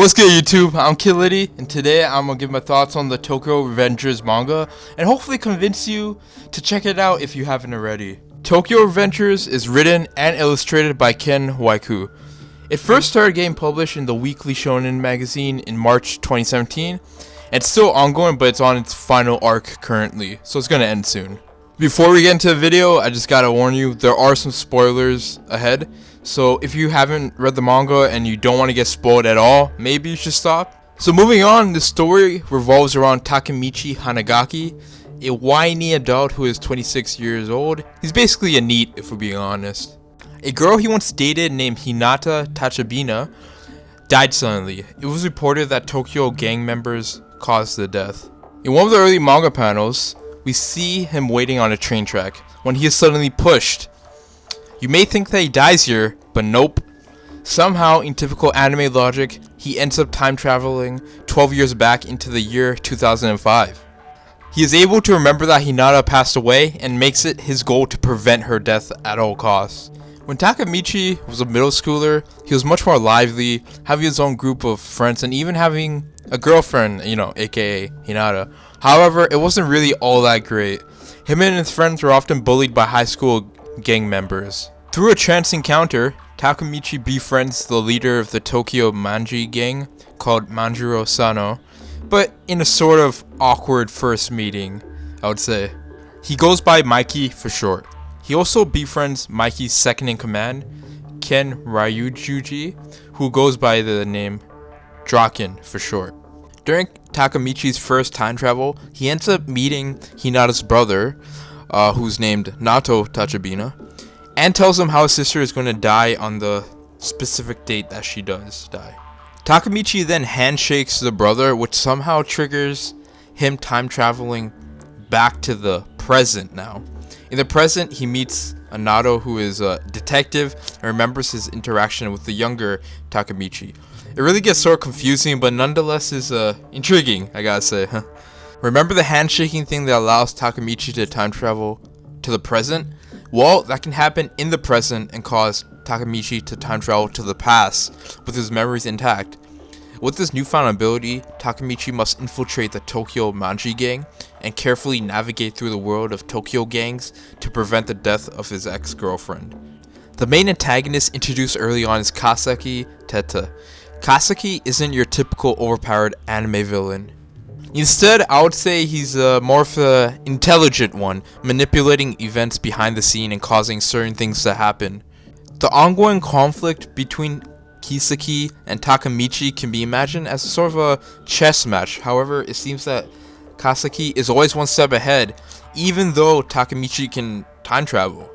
What's good, YouTube? I'm Killity, and today I'm gonna give my thoughts on the Tokyo Revengers manga and hopefully convince you to check it out if you haven't already. Tokyo Revengers is written and illustrated by Ken Waiku. It first started getting published in the weekly Shōnen magazine in March 2017, and it's still ongoing, but it's on its final arc currently, so it's gonna end soon. Before we get into the video, I just gotta warn you, there are some spoilers ahead. So if you haven't read the manga and you don't want to get spoiled at all, maybe you should stop. So moving on, the story revolves around Takemichi Hanagaki, a whiny adult who is 26 years old. He's basically a NEET, if we're being honest. A girl he once dated named Hinata Tachabina died suddenly. It was reported that Tokyo gang members caused the death. In one of the early manga panels, we see him waiting on a train track when he is suddenly pushed. You may think that he dies here, but nope. Somehow, in typical anime logic, he ends up time traveling 12 years back into the year 2005. He is able to remember that Hinata passed away and makes it his goal to prevent her death at all costs. When Takemichi was a middle schooler, he was much more lively, having his own group of friends and even having a girlfriend, aka Hinata. However, it wasn't really all that great. Him and his friends were often bullied by high school gang members. Through a chance encounter, Takemichi befriends the leader of the Tokyo Manji gang called Manjiro Sano, but in a sort of awkward first meeting, I would say. He goes by Mikey for short. He also befriends Mikey's second in command, Ken Ryujuji, who goes by the name Draken for short. During Takemichi's first time travel, he ends up meeting Hinata's brother, who's named Nato Tachabina, and tells him how his sister is going to die on the specific date that she does die. Takemichi then handshakes the brother, which somehow triggers him time traveling back to the present now. In the present, he meets a Nato who is a detective and remembers his interaction with the younger Takemichi. It really gets sort of confusing, but nonetheless is intriguing, I gotta say. Remember the handshaking thing that allows Takemichi to time travel to the present? Well, that can happen in the present and cause Takemichi to time travel to the past with his memories intact. With this newfound ability, Takemichi must infiltrate the Tokyo Manji gang and carefully navigate through the world of Tokyo gangs to prevent the death of his ex-girlfriend. The main antagonist introduced early on is Kaseki Teta. Kaseki isn't your typical overpowered anime villain. Instead, I would say he's more of an intelligent one, manipulating events behind the scene and causing certain things to happen. The ongoing conflict between Kiseki and Takemichi can be imagined as sort of a chess match. However, it seems that Kaseki is always one step ahead, even though Takemichi can time travel.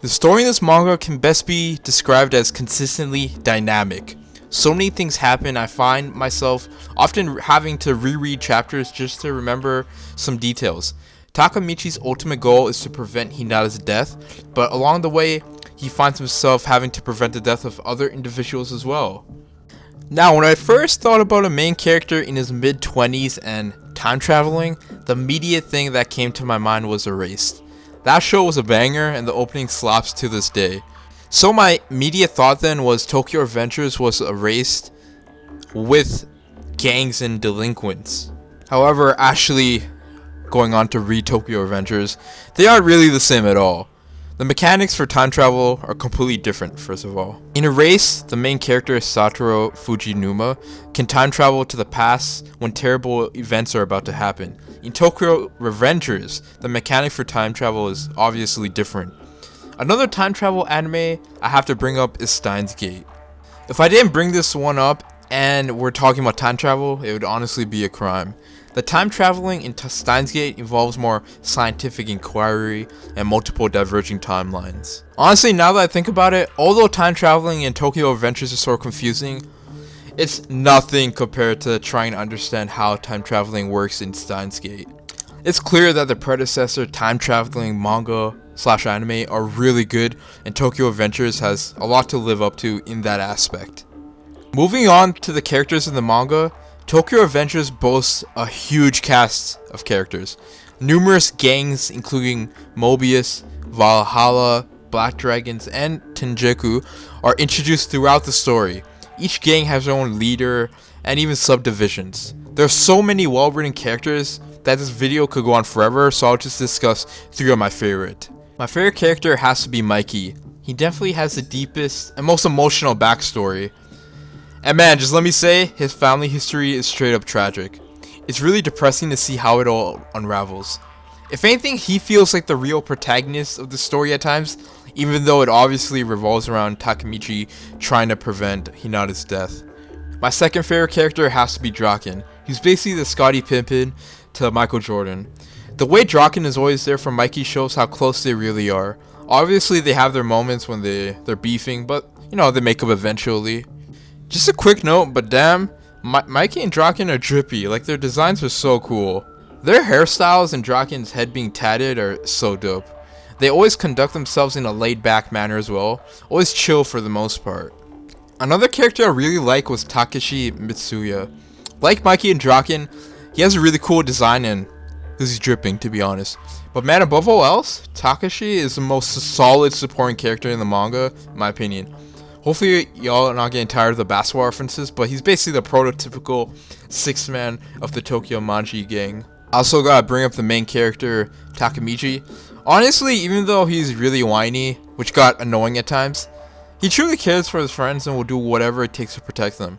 The story in this manga can best be described as consistently dynamic. So many things happen, I find myself often having to reread chapters just to remember some details. Takemichi's ultimate goal is to prevent Hinata's death, but along the way, he finds himself having to prevent the death of other individuals as well. Now, when I first thought about a main character in his mid-20s and time traveling, the immediate thing that came to my mind was Erased. That show was a banger and the opening slaps to this day. So my immediate thought then was Tokyo Revengers was Erased with gangs and delinquents. However, actually going on to read Tokyo Revengers, they aren't really the same at all. The mechanics for time travel are completely different, first of all. In Erased, the main character, Satoru Fujinuma, can time travel to the past when terrible events are about to happen. In Tokyo Revengers, the mechanic for time travel is obviously different. Another time travel anime I have to bring up is Steins Gate. If I didn't bring this one up and we're talking about time travel, it would honestly be a crime. The time traveling in Steins Gate involves more scientific inquiry and multiple diverging timelines. Honestly, now that I think about it, although time traveling in Tokyo Revengers is sort of confusing, it's nothing compared to trying to understand how time traveling works in Steins Gate. It's clear that the predecessor time traveling manga/anime are really good, and Tokyo Revengers has a lot to live up to in that aspect. Moving on to the characters in the manga, Tokyo Revengers boasts a huge cast of characters. Numerous gangs including Mobius, Valhalla, Black Dragons, and Tenjiku are introduced throughout the story. Each gang has their own leader and even subdivisions. There are so many well-written characters that this video could go on forever, so I'll just discuss 3 of my favorite. My favorite character has to be Mikey. He definitely has the deepest and most emotional backstory. And man, just let me say, his family history is straight up tragic. It's really depressing to see how it all unravels. If anything, he feels like the real protagonist of the story at times, even though it obviously revolves around Takemichi trying to prevent Hinata's death. My second favorite character has to be Draken. He's basically the Scottie Pippen to Michael Jordan. The way Draken is always there for Mikey shows how close they really are. Obviously they have their moments when they're beefing, but you know, they make up eventually. Just a quick note, but damn, Mikey and Draken are drippy, like their designs are so cool. Their hairstyles and Draken's head being tatted are so dope. They always conduct themselves in a laid back manner as well, always chill for the most part. Another character I really like was Takeshi Mitsuya. Like Mikey and Draken, he has a really cool design and he's dripping, to be honest. But man, above all else, Takeshi is the most solid supporting character in the manga, in my opinion. Hopefully y'all are not getting tired of the basketball references, but he's basically the prototypical 6th man of the Tokyo Manji gang. I also gotta bring up the main character, Takemichi. Honestly, even though he's really whiny, which got annoying at times, he truly cares for his friends and will do whatever it takes to protect them.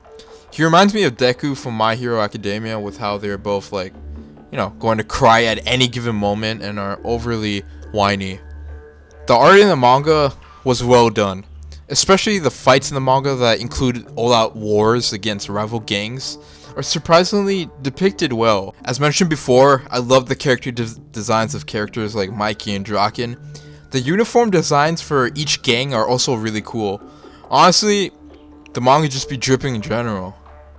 He reminds me of Deku from My Hero Academia with how they're both like, you know, going to cry at any given moment and are overly whiny. The art in the manga was well done, especially the fights in the manga that include all-out wars against rival gangs are surprisingly depicted well. As mentioned before, I love the character designs of characters like Mikey and Draken. The uniform designs for each gang are also really cool. Honestly, the manga just be dripping in general.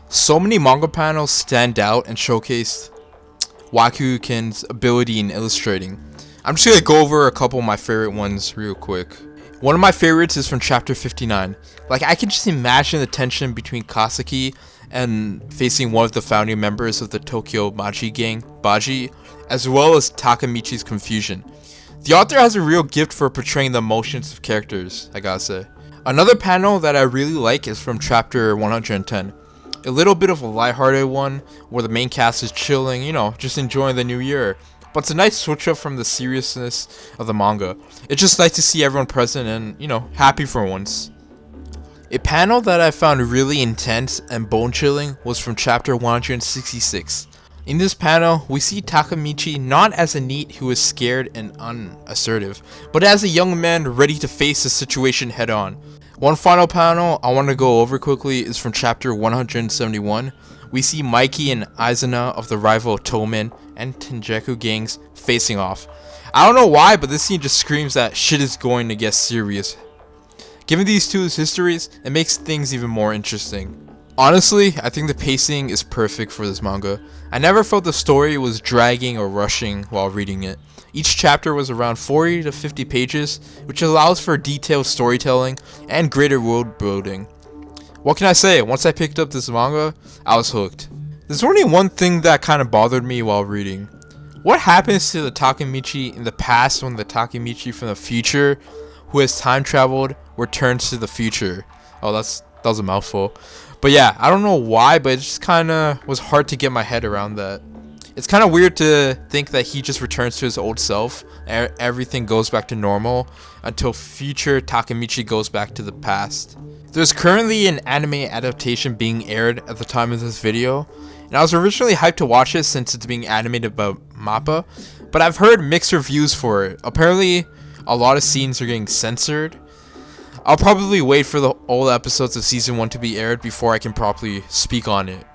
So many manga panels stand out and showcase Wakuken's ability in illustrating. I'm just gonna go over a couple of my favorite ones real quick. One of my favorites is from chapter 59. Like, I can just imagine the tension between Kasaki and facing one of the founding members of the Tokyo Machi gang, Baji, as well as Takemichi's confusion. The author has a real gift for portraying the emotions of characters, I gotta say. Another panel that I really like is from chapter 110. A little bit of a lighthearted one, where the main cast is chilling, you know, just enjoying the new year. But it's a nice switch up from the seriousness of the manga. It's just nice to see everyone present and, you know, happy for once. A panel that I found really intense and bone-chilling was from chapter 166. In this panel, we see Takemichi not as a NEET who is scared and unassertive, but as a young man ready to face the situation head-on. One final panel I want to go over quickly is from chapter 171. We see Mikey and Izuna of the rival Tomen and Tenjeku gangs facing off. I don't know why, but this scene just screams that shit is going to get serious. Given these two's histories, it makes things even more interesting. Honestly, I think the pacing is perfect for this manga. I never felt the story was dragging or rushing while reading it. Each chapter was around 40 to 50 pages, which allows for detailed storytelling and greater world building. What can I say? Once I picked up this manga, I was hooked. There's only one thing that kind of bothered me while reading. What happens to the Takemichi in the past when the Takemichi from the future, who has time traveled, returns to the future? Oh, that was a mouthful. But yeah, I don't know why, but it just kind of was hard to get my head around that. It's kind of weird to think that he just returns to his old self, and everything goes back to normal, until future Takemichi goes back to the past. There's currently an anime adaptation being aired at the time of this video, and I was originally hyped to watch it since it's being animated by MAPPA, but I've heard mixed reviews for it. Apparently, a lot of scenes are getting censored. I'll probably wait for all the episodes of season 1 to be aired before I can properly speak on it.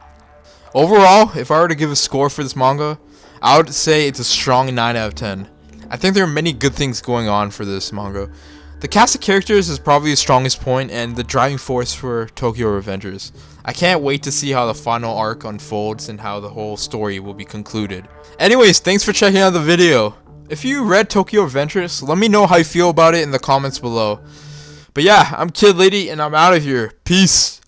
Overall, if I were to give a score for this manga, I would say it's a strong 9 out of 10. I think there are many good things going on for this manga. The cast of characters is probably the strongest point and the driving force for Tokyo Revengers. I can't wait to see how the final arc unfolds and how the whole story will be concluded. Anyways, thanks for checking out the video. If you read Tokyo Revengers, let me know how you feel about it in the comments below. But yeah, I'm Kid Lady and I'm out of here. Peace.